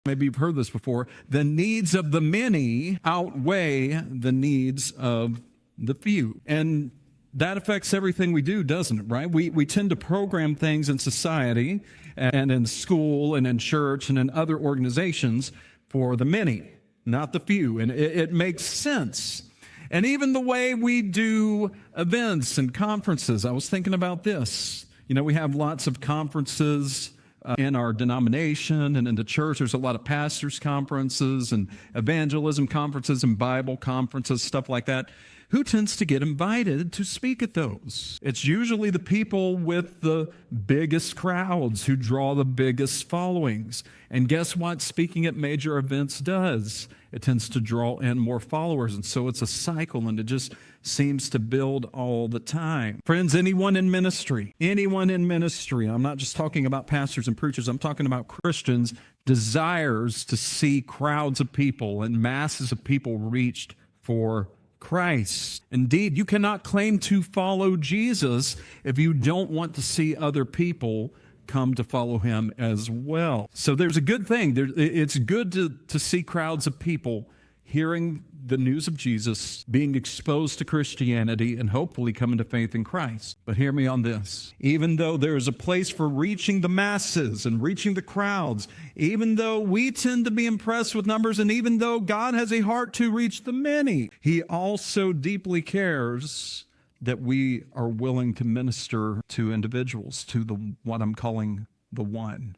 Maybe you've heard this before. The needs of the many outweigh the needs of the few. And that affects everything we do, doesn't it, right? We tend to program things in society and in school and in church and in other organizations for the many, not the few. And it makes sense. And even the way we do events and conferences, I was thinking about this. You know, we have lots of conferences in our denomination and in the church. There's a lot of pastors' conferences and evangelism conferences and Bible conferences, stuff like that. Who tends to get invited to speak at those? It's usually the people with the biggest crowds who draw the biggest followings. And guess what speaking at major events does? It tends to draw in more followers. And so it's a cycle, and it just seems to build all the time. Friends, anyone in ministry, I'm not just talking about pastors and preachers, I'm talking about Christians, desires to see crowds of people and masses of people reached for Christ. Indeed, you cannot claim to follow Jesus if you don't want to see other people come to follow him as well. So there's a good thing. It's good to see crowds of people hearing the news of Jesus, being exposed to Christianity, and hopefully coming to faith in Christ. But hear me on this. Even though there is a place for reaching the masses and reaching the crowds, even though we tend to be impressed with numbers, and even though God has a heart to reach the many, he also deeply cares that we are willing to minister to individuals, to what I'm calling the one.